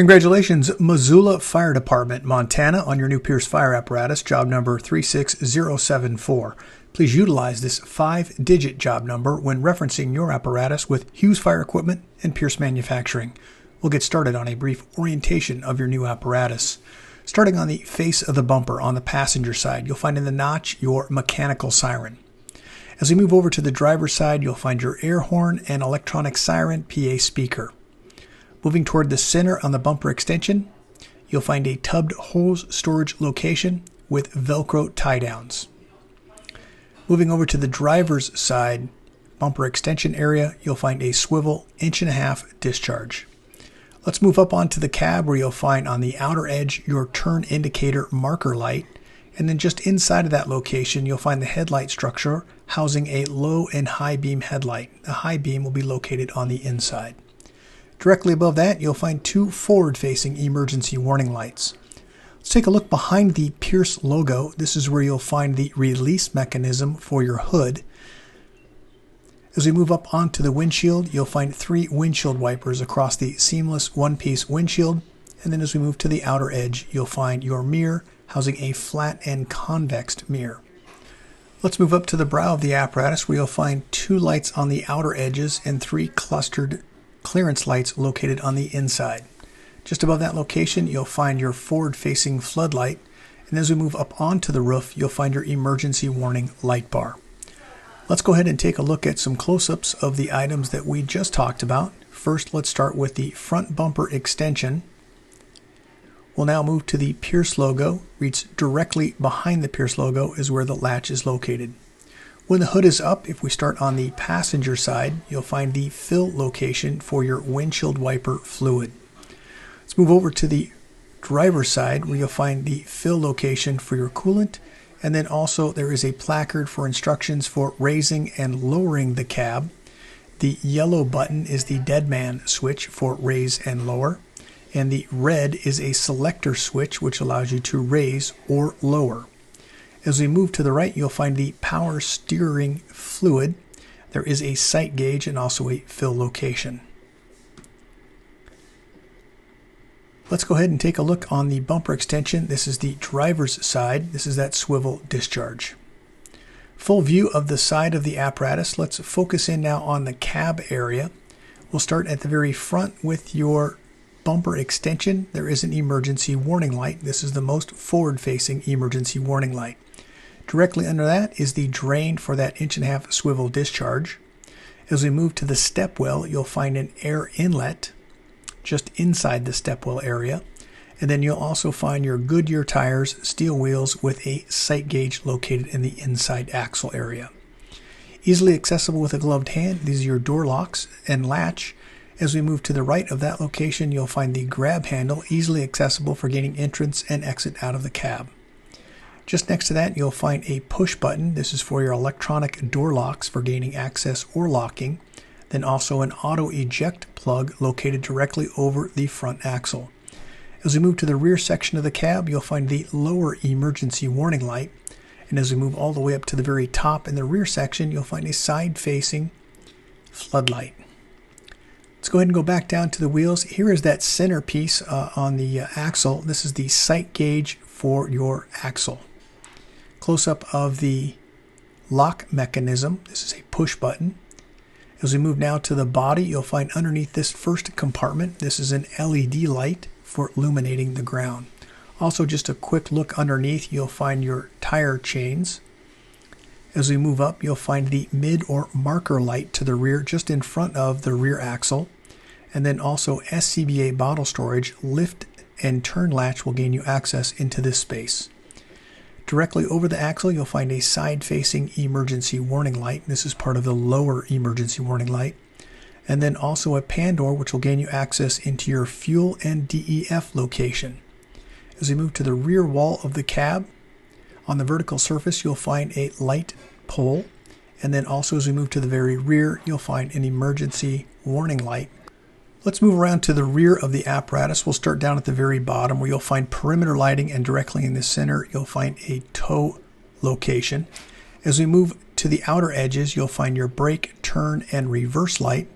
Congratulations, Missoula Fire Department, Montana, on your new Pierce fire apparatus, job number 36074. Please utilize this 5-digit job number when referencing your apparatus with Hughes Fire Equipment and Pierce Manufacturing. We'll get started on a brief orientation of your new apparatus. Starting on the face of the bumper on the passenger side, you'll find in the notch your mechanical siren. As we move over to the driver's side, you'll find your air horn and electronic siren PA speaker. Moving toward the center on the bumper extension, you'll find a tubbed hose storage location with Velcro tie-downs. Moving over to the driver's side bumper extension area, you'll find a swivel 1.5" discharge. Let's move up onto the cab where you'll find on the outer edge your turn indicator marker light, and then just inside of that location you'll find the headlight structure housing a low and high beam headlight. The high beam will be located on the inside. Directly above that, you'll find 2 forward-facing emergency warning lights. Let's take a look behind the Pierce logo. This is where you'll find the release mechanism for your hood. As we move up onto the windshield, you'll find 3 windshield wipers across the seamless one-piece windshield. And then as we move to the outer edge, you'll find your mirror housing a flat and convex mirror. Let's move up to the brow of the apparatus where you'll find 2 lights on the outer edges and 3 clustered clearance lights located on the inside. Just above that location, you'll find your forward-facing floodlight, and as we move up onto the roof, you'll find your emergency warning light bar. Let's go ahead and take a look at some close-ups of the items that we just talked about. First, let's start with the front bumper extension. We'll now move to the Pierce logo. Reach directly behind the Pierce logo is where the latch is located. When the hood is up, if we start on the passenger side, you'll find the fill location for your windshield wiper fluid. Let's move over to the driver's side where you'll find the fill location for your coolant, and then also there is a placard for instructions for raising and lowering the cab. The yellow button is the dead man switch for raise and lower, and the red is a selector switch which allows you to raise or lower. As we move to the right, you'll find the power steering fluid. There is a sight gauge and also a fill location. Let's go ahead and take a look on the bumper extension. This is the driver's side. This is that swivel discharge. Full view of the side of the apparatus. Let's focus in now on the cab area. We'll start at the very front with your bumper extension. There is an emergency warning light. This is the most forward-facing emergency warning light. Directly under that is the drain for that 1.5" swivel discharge. As we move to the step well, you'll find an air inlet just inside the step well area. And then you'll also find your Goodyear tires, steel wheels with a sight gauge located in the inside axle area. Easily accessible with a gloved hand, these are your door locks and latch. As we move to the right of that location, you'll find the grab handle, easily accessible for gaining entrance and exit out of the cab. Just next to that, you'll find a push button. This is for your electronic door locks for gaining access or locking. Then also an auto eject plug located directly over the front axle. As we move to the rear section of the cab, you'll find the lower emergency warning light. And as we move all the way up to the very top in the rear section, you'll find a side-facing floodlight. Let's go ahead and go back down to the wheels. Here is that center piece on the axle. This is the sight gauge for your axle. Close-up of the lock mechanism. This is a push button. As we move now to the body, you'll find underneath this first compartment, this is an LED light for illuminating the ground. Also, just a quick look underneath, you'll find your tire chains. As we move up, you'll find the mid or marker light to the rear, just in front of the rear axle. And then also SCBA bottle storage, lift and turn latch will gain you access into this space. Directly over the axle, you'll find a side-facing emergency warning light. This is part of the lower emergency warning light. And then also a pan door, which will gain you access into your fuel and DEF location. As we move to the rear wall of the cab, on the vertical surface, you'll find a light pole. And then also as we move to the very rear, you'll find an emergency warning light. Let's move around to the rear of the apparatus. We'll start down at the very bottom where you'll find perimeter lighting, and directly in the center you'll find a tow location. As we move to the outer edges, you'll find your brake, turn, and reverse light.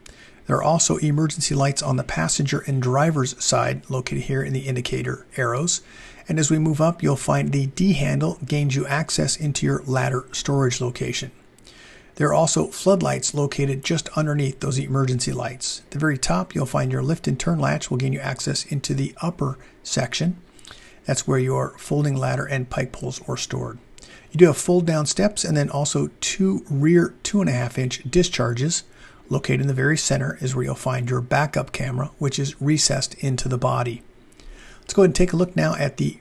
There are also emergency lights on the passenger and driver's side, located here in the indicator arrows. And as we move up, you'll find the D handle gains you access into your ladder storage location. There are also floodlights located just underneath those emergency lights. At the very top, you'll find your lift and turn latch will gain you access into the upper section. That's where your folding ladder and pike poles are stored. You do have fold down steps and then also two rear 2.5-inch discharges. Located in the very center is where you'll find your backup camera, which is recessed into the body. Let's go ahead and take a look now at the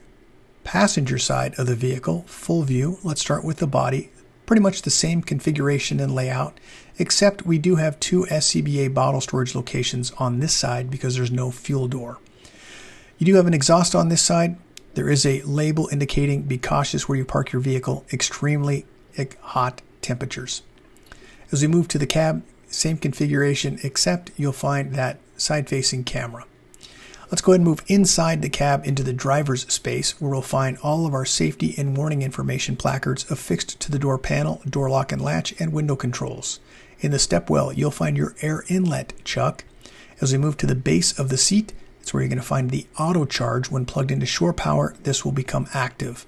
passenger side of the vehicle, full view. Let's start with the body. Pretty much the same configuration and layout, except we do have two SCBA bottle storage locations on this side because there's no fuel door. You do have an exhaust on this side. There is a label indicating be cautious where you park your vehicle, extremely hot temperatures. As we move to the cab, same configuration, except you'll find that side-facing camera. Let's go ahead and move inside the cab into the driver's space, where we'll find all of our safety and warning information placards affixed to the door panel, door lock and latch, and window controls. In the stepwell, you'll find your air inlet chuck. As we move to the base of the seat, that's where you're going to find the auto charge. When plugged into shore power, this will become active.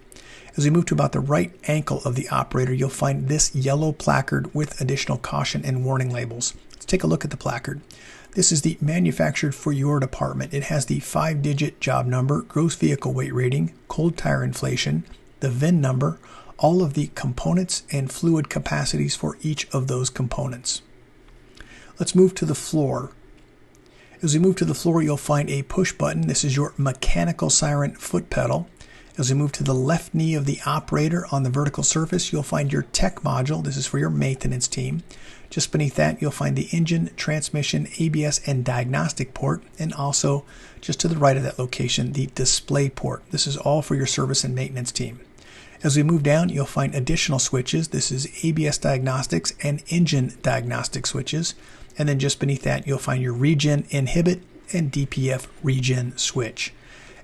As we move to about the right ankle of the operator, you'll find this yellow placard with additional caution and warning labels. Let's take a look at the placard. This is the manufactured for your department. It has the 5-digit job number, gross vehicle weight rating, cold tire inflation, the VIN number, all of the components and fluid capacities for each of those components. Let's move to the floor. As we move to the floor, you'll find a push button. This is your mechanical siren foot pedal. As we move to the left knee of the operator on the vertical surface, you'll find your tech module. This is for your maintenance team. Just beneath that, you'll find the engine, transmission, ABS, and diagnostic port, and also just to the right of that location, the display port. This is all for your service and maintenance team. As we move down, you'll find additional switches. This is ABS diagnostics and engine diagnostic switches. And then just beneath that, you'll find your regen inhibit and DPF regen switch.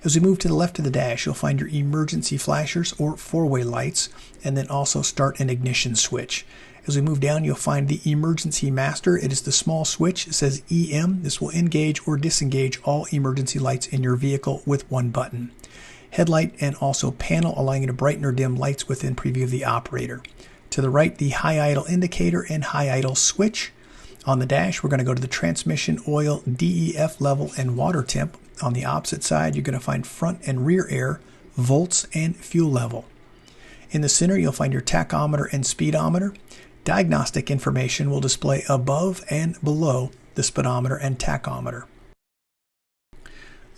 As we move to the left of the dash, you'll find your emergency flashers or four-way lights, and then also start and ignition switch. As we move down, you'll find the emergency master. It is the small switch. It says EM. This will engage or disengage all emergency lights in your vehicle with one button. Headlight and also panel, allowing you to brighten or dim lights within preview of the operator. To the right, the high idle indicator and high idle switch. On the dash, we're going to go to the transmission, oil, DEF level, and water temp. On the opposite side, you're going to find front and rear air, volts, and fuel level. In the center, you'll find your tachometer and speedometer. Diagnostic information will display above and below the speedometer and tachometer.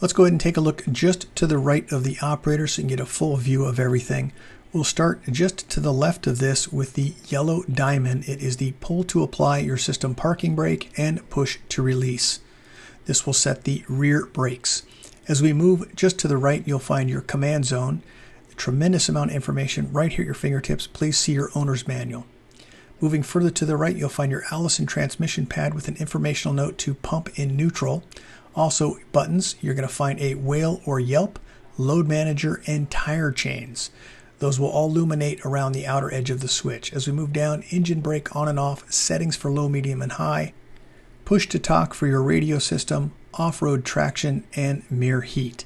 Let's go ahead and take a look just to the right of the operator so you can get a full view of everything. We'll start just to the left of this with the yellow diamond. It is the pull to apply your system parking brake and push to release. This will set the rear brakes. As we move just to the right, you'll find your command zone. A tremendous amount of information right here at your fingertips. Please see your owner's manual. Moving further to the right, you'll find your Allison transmission pad with an informational note to pump in neutral. Also buttons, you're going to find a whale or yelp, load manager, and tire chains. Those will all illuminate around the outer edge of the switch. As we move down, engine brake on and off, settings for low, medium, and high, push to talk for your radio system, off-road traction, and mirror heat.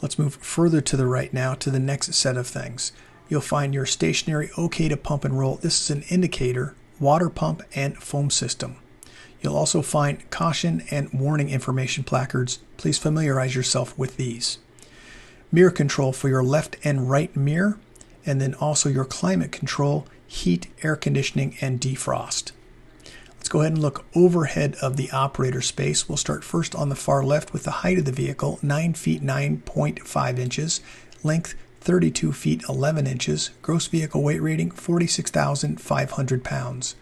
Let's move further to the right now to the next set of things. You'll find your stationary OK to pump and roll. This is an indicator, water pump, and foam system. You'll also find caution and warning information placards. Please familiarize yourself with these. Mirror control for your left and right mirror, and then also your climate control, heat, air conditioning, and defrost. Let's go ahead and look overhead of the operator space. We'll start first on the far left with the height of the vehicle, 9 feet 9.5 inches, length 32 feet 11 inches, gross vehicle weight rating 46,500 pounds.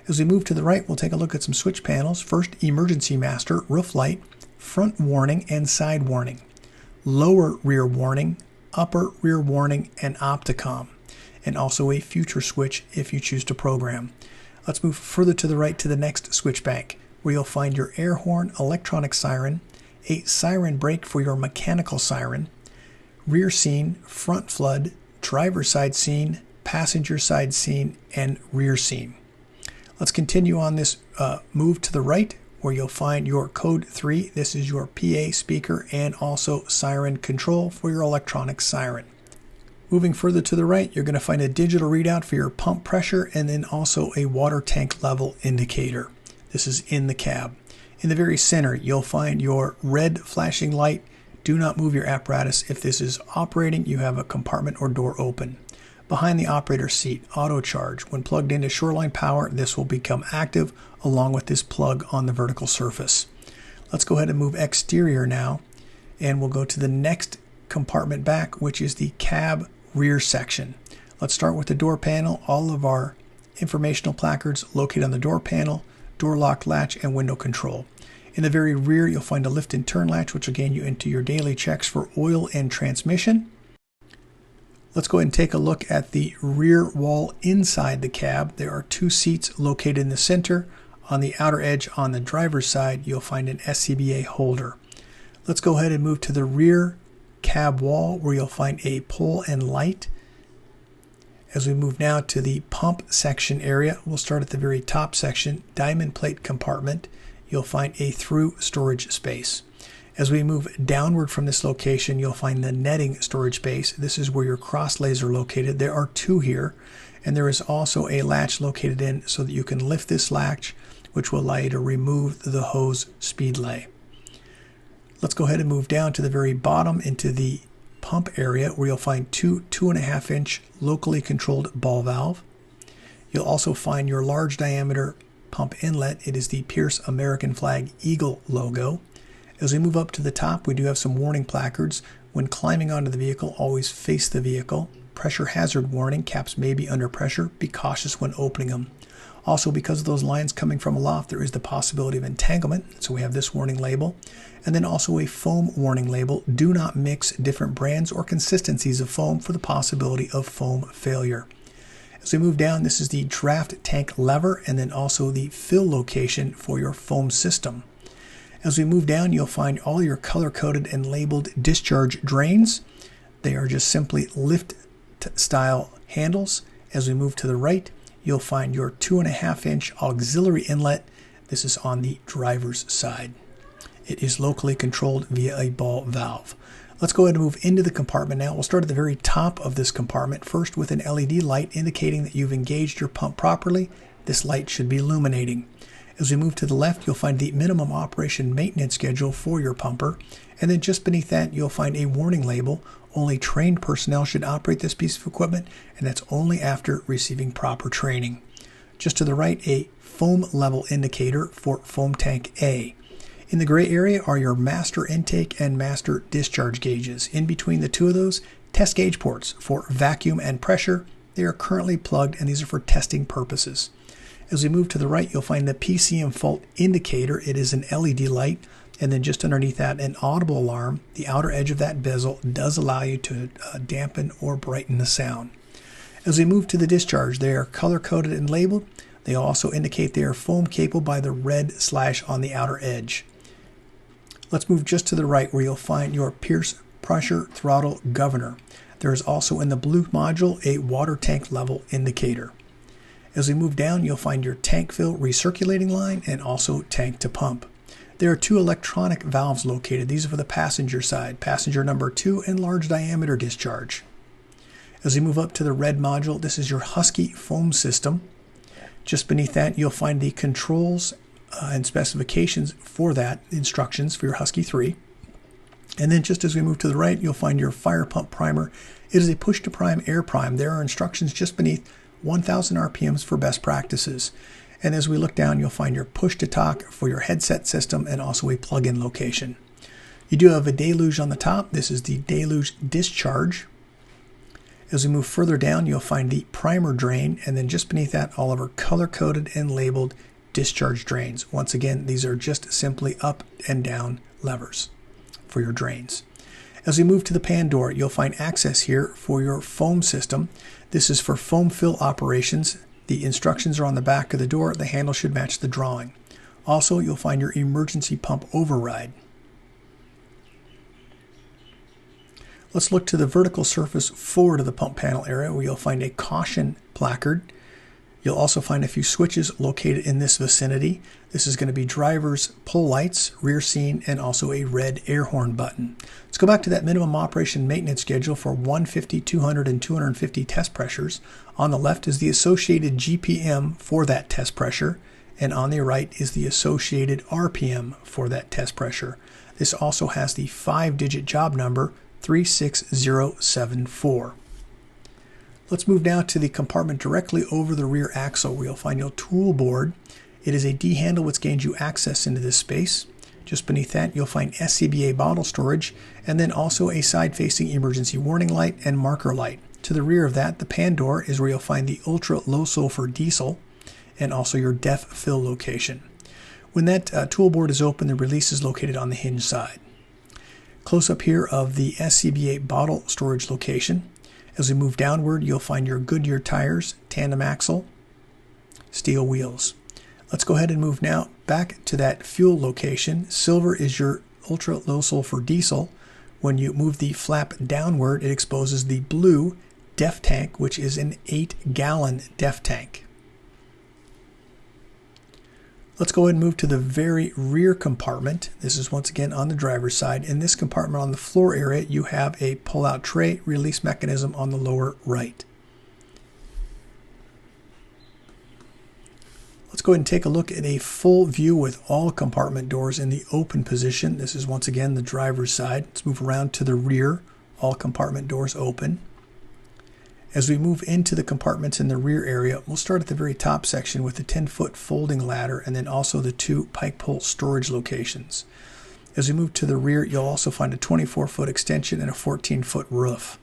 As we move to the right, we'll take a look at some switch panels. First, emergency master, roof light, front warning, and side warning. Lower rear warning, upper rear warning, and opticom, and also a future switch if you choose to program. Let's move further to the right to the next switch bank, where you'll find your air horn, electronic siren, a siren brake for your mechanical siren, rear scene, front flood, driver side scene, passenger side scene, and rear scene. Let's continue on this move to the right, where you'll find your code 3. This is your PA speaker and also siren control for your electronic siren. Moving further to the right, you're going to find a digital readout for your pump pressure and then also a water tank level indicator. This is in the cab. In the very center, you'll find your red flashing light. Do not move your apparatus. If this is operating, you have a compartment or door open. Behind the operator seat, auto charge. When plugged into shoreline power, this will become active along with this plug on the vertical surface. Let's go ahead and move exterior now, and we'll go to the next compartment back, which is the cab rear section. Let's start with the door panel. All of our informational placards located on the door panel, door lock latch, and window control. In the very rear, you'll find a lift and turn latch, which will gain you into your daily checks for oil and transmission. Let's go ahead and take a look at the rear wall inside the cab. There are 2 seats located in the center. On the outer edge on the driver's side, you'll find an SCBA holder. Let's go ahead and move to the rear cab wall where you'll find a pole and light. As we move now to the pump section area, we'll start at the very top section, diamond plate compartment. You'll find a through storage space. As we move downward from this location, you'll find the netting storage space. This is where your cross lays are located. There are 2 here, and there is also a latch located in so that you can lift this latch, which will allow you to remove the hose speed lay. Let's go ahead and move down to the very bottom into the pump area where you'll find 2 2.5-inch locally controlled ball valve. You'll also find your large diameter pump inlet. It is the Pierce American flag Eagle logo. As we move up to the top, we do have some warning placards. When climbing onto the vehicle, always face the vehicle. Pressure hazard warning, caps may be under pressure. Be cautious when opening them. Also, because of those lines coming from aloft, there is the possibility of entanglement. So we have this warning label. And then also a foam warning label. Do not mix different brands or consistencies of foam for the possibility of foam failure. As we move down, this is the draft tank lever and then also the fill location for your foam system. As we move down, you'll find all your color-coded and labeled discharge drains. They are just simply lift-style handles. As we move to the right, you'll find your 2.5-inch auxiliary inlet. This is on the driver's side. It is locally controlled via a ball valve. Let's go ahead and move into the compartment now. We'll start at the very top of this compartment, first with an LED light indicating that you've engaged your pump properly. This light should be illuminating. As we move to the left, you'll find the minimum operation maintenance schedule for your pumper. And then just beneath that, you'll find a warning label. Only trained personnel should operate this piece of equipment, and that's only after receiving proper training. Just to the right, a foam level indicator for foam tank A. In the gray area are your master intake and master discharge gauges. In between the 2 of those, test gauge ports for vacuum and pressure. They are currently plugged, and these are for testing purposes. As we move to the right, you'll find the PCM fault indicator. It is an LED light, and then just underneath that, an audible alarm. The outer edge of that bezel does allow you to dampen or brighten the sound. As we move to the discharge, they are color-coded and labeled. They also indicate they are foam capable by the red slash on the outer edge. Let's move just to the right where you'll find your Pierce pressure throttle governor. There is also in the blue module a water tank level indicator. As we move down, you'll find your tank fill recirculating line and also tank to pump. There are 2 electronic valves located. These are for the passenger side, passenger number 2 and large diameter discharge. As we move up to the red module, this is your Husky foam system. Just beneath that, you'll find the controls and specifications for that, instructions for your Husky 3. And then just as we move to the right, you'll find your fire pump primer. It is a push to prime air prime. There are instructions just beneath 1,000 RPMs for best practices. And as we look down, you'll find your push to talk for your headset system and also a plug-in location. You do have a deluge on the top. This is the deluge discharge. As we move further down, you'll find the primer drain, and then just beneath that, all of our color-coded and labeled discharge drains. Once again, these are just simply up and down levers for your drains. As we move to the pan door, you'll find access here for your foam system. This is for foam fill operations. The instructions are on the back of the door. The handle should match the drawing. Also, you'll find your emergency pump override. Let's look to the vertical surface forward of the pump panel area where you'll find a caution placard. You'll also find a few switches located in this vicinity. This is going to be driver's pull lights, rear scene, and also a red air horn button. Let's go back to that minimum operation maintenance schedule for 150, 200, and 250 test pressures. On the left is the associated GPM for that test pressure, and on the right is the associated RPM for that test pressure. This also has the 5-digit job number 36074. Let's move now to the compartment directly over the rear axle where you'll find your tool board. It is a D handle which gains you access into this space. Just beneath that you'll find SCBA bottle storage and then also a side-facing emergency warning light and marker light. To the rear of that, the pan door is where you'll find the ultra low sulfur diesel and also your DEF fill location. When that tool board is open, the release is located on the hinge side. Close up here of the SCBA bottle storage location. As we move downward, you'll find your Goodyear tires, tandem axle, steel wheels. Let's go ahead and move now back to that fuel location. Silver is your ultra low sulfur diesel. When you move the flap downward, it exposes the blue DEF tank, which is an 8-gallon DEF tank. Let's go ahead and move to the very rear compartment. This is once again on the driver's side. In this compartment on the floor area, you have a pull-out tray release mechanism on the lower right. Let's go ahead and take a look at a full view with all compartment doors in the open position. This is once again the driver's side. Let's move around to the rear. All compartment doors open. As we move into the compartments in the rear area, we'll start at the very top section with the 10-foot folding ladder and then also the 2 pike pole storage locations. As we move to the rear, you'll also find a 24-foot extension and a 14-foot roof.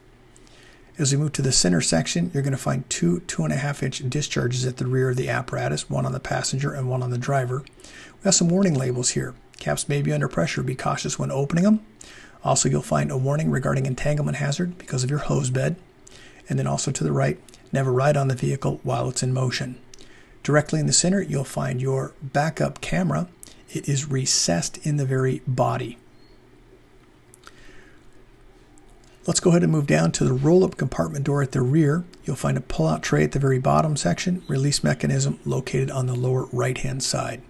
As we move to the center section, you're going to find 2 2.5-inch discharges at the rear of the apparatus, one on the passenger and one on the driver. We have some warning labels here. Caps may be under pressure. Be cautious when opening them. Also, you'll find a warning regarding entanglement hazard because of your hose bed. And then also to the right, never ride on the vehicle while it's in motion. Directly in the center, you'll find your backup camera. It is recessed in the very body. Let's go ahead and move down to the roll-up compartment door at the rear. You'll find a pull-out tray at the very bottom section, release mechanism located on the lower right-hand side.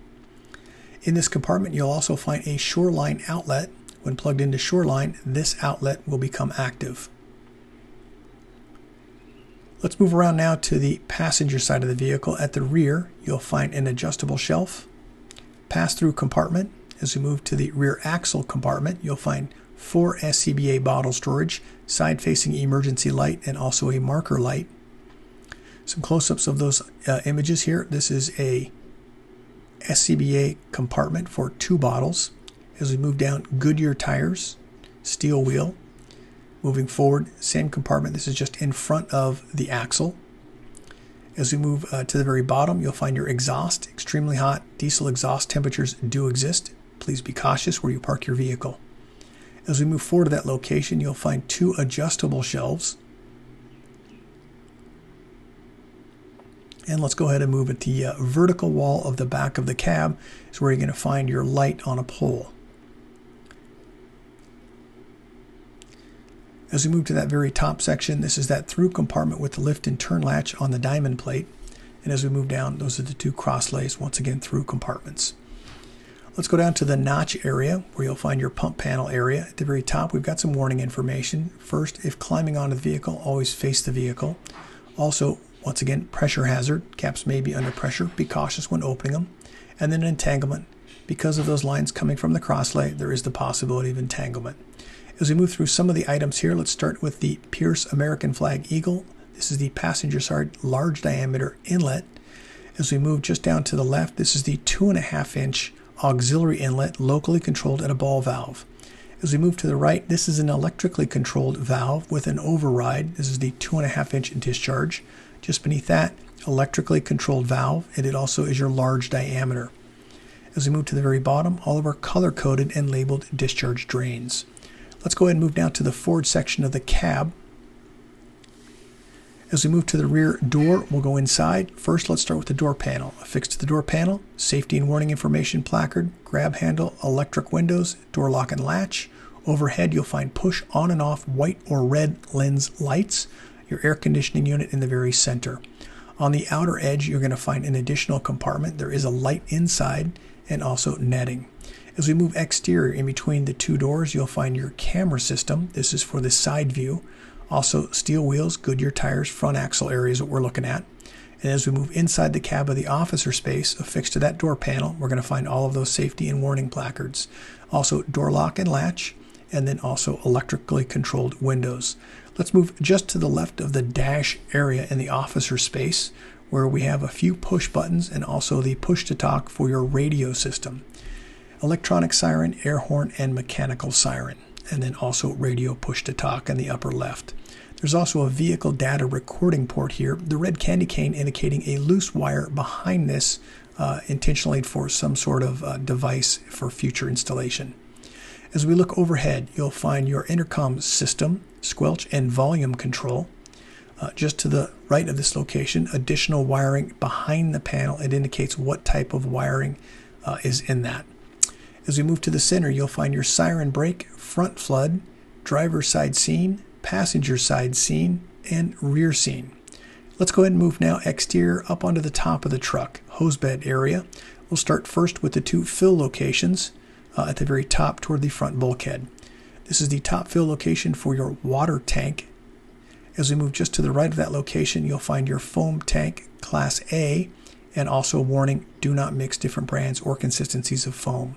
In this compartment, you'll also find a shoreline outlet. When plugged into shoreline, this outlet will become active. Let's move around now to the passenger side of the vehicle. At the rear, you'll find an adjustable shelf, pass-through compartment. As we move to the rear axle compartment, you'll find 4 SCBA bottle storage, side-facing emergency light, and also a marker light. Some close-ups of those images here. This is a SCBA compartment for 2 bottles. As we move down, Goodyear tires, steel wheel. Moving forward, same compartment. This is just in front of the axle. As we move to the very bottom, you'll find your exhaust. Extremely hot diesel exhaust temperatures do exist. Please be cautious where you park your vehicle. As we move forward to that location, you'll find 2 adjustable shelves. And let's go ahead and move at the vertical wall of the back of the cab is where you're going to find your light on a pole. As we move to that very top section, this is that through compartment with the lift and turn latch on the diamond plate. And as we move down, those are the 2 cross lays, once again through compartments. Let's go down to the notch area where you'll find your pump panel area. At the very top, we've got some warning information. First, if climbing onto the vehicle, always face the vehicle. Also, once again, pressure hazard. Caps may be under pressure. Be cautious when opening them. And then entanglement. Because of those lines coming from the crosslay, there is the possibility of entanglement. As we move through some of the items here, let's start with the Pierce American Flag Eagle. This is the passenger side large diameter inlet. As we move just down to the left, this is the 2.5-inch auxiliary inlet locally controlled at a ball valve. As we move to the right, this is an electrically controlled valve with an override. This is the 2.5-inch discharge. Just beneath that, electrically controlled valve, and it also is your large diameter. As we move to the very bottom, all of our color-coded and labeled discharge drains. Let's go ahead and move down to the forward section of the cab. As we move to the rear door, we'll go inside. First, let's start with the door panel. Affixed to the door panel, safety and warning information placard, grab handle, electric windows, door lock and latch. Overhead, you'll find push on and off white or red lens lights, your air conditioning unit in the very center. On the outer edge, you're going to find an additional compartment. There is a light inside and also netting. As we move exterior, in between the two doors, you'll find your camera system. This is for the side view. Also, steel wheels, Goodyear tires, front axle area is what we're looking at. And as we move inside the cab of the officer space, affixed to that door panel, we're going to find all of those safety and warning placards. Also, door lock and latch, and then also electrically controlled windows. Let's move just to the left of the dash area in the officer space, where we have a few push buttons and also the push to talk for your radio system. Electronic siren, air horn, and mechanical siren, and then also radio push to talk in the upper left. There's also a vehicle data recording port here, the red candy cane indicating a loose wire behind this, intentionally for some sort of device for future installation. As we look overhead, you'll find your intercom system, squelch, and volume control. Just to the right of this location, additional wiring behind the panel. It indicates what type of wiring is in that. As we move to the center, you'll find your siren brake, front flood, driver's side scene, passenger side scene, and rear scene. Let's go ahead and move now exterior up onto the top of the truck, hose bed area. We'll start first with the two fill locations at the very top toward the front bulkhead. This is the top fill location for your water tank. As we move just to the right of that location, you'll find your foam tank Class A, and also a warning, do not mix different brands or consistencies of foam.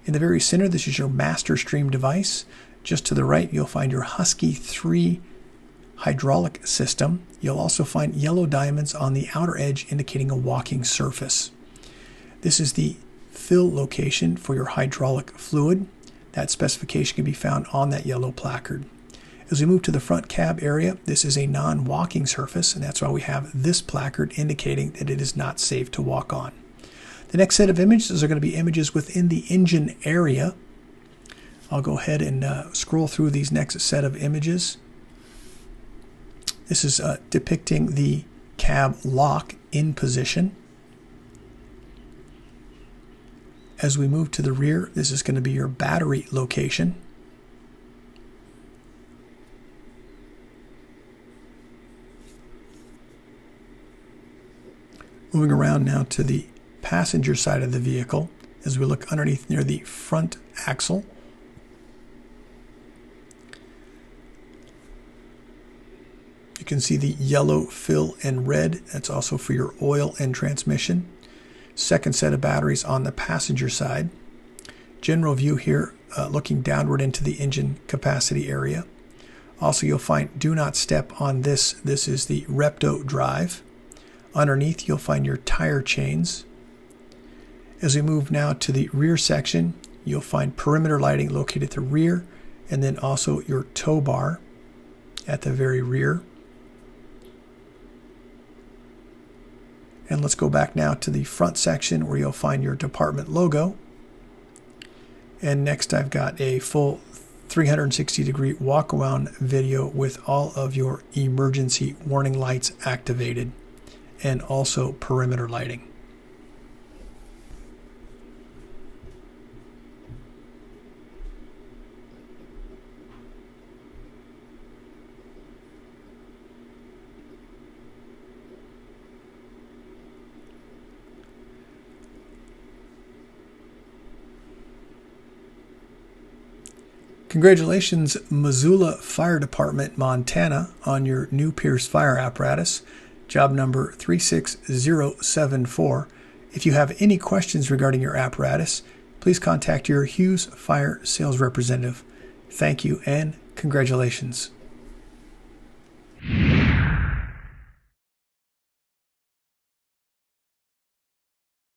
In the very center, this is your master stream device. Just to the right, you'll find your Husky 3 hydraulic system. You'll also find yellow diamonds on the outer edge indicating a walking surface. This is the fill location for your hydraulic fluid. That specification can be found on that yellow placard. As we move to the front cab area, this is a non-walking surface, and that's why we have this placard indicating that it is not safe to walk on. The next set of images are going to be images within the engine area. I'll go ahead and scroll through these next set of images. This is depicting the cab lock in position. As we move to the rear, this is going to be your battery location. Moving around now to the passenger side of the vehicle, as we look underneath near the front axle. You can see the yellow fill and red. That's also for your oil and transmission. Second set of batteries on the passenger side. General view here, looking downward into the engine capacity area. Also, you'll find do not step on this. This is the Repto drive. Underneath, you'll find your tire chains. As we move now to the rear section, you'll find perimeter lighting located at the rear, and then also your tow bar at the very rear. And let's go back now to the front section where you'll find your department logo. And next I've got a full 360-degree walk-around video with all of your emergency warning lights activated, and also perimeter lighting. Congratulations, Missoula Fire Department, Montana, on your new Pierce fire apparatus, job number 36074. If you have any questions regarding your apparatus, please contact your Hughes Fire sales representative. Thank you and congratulations.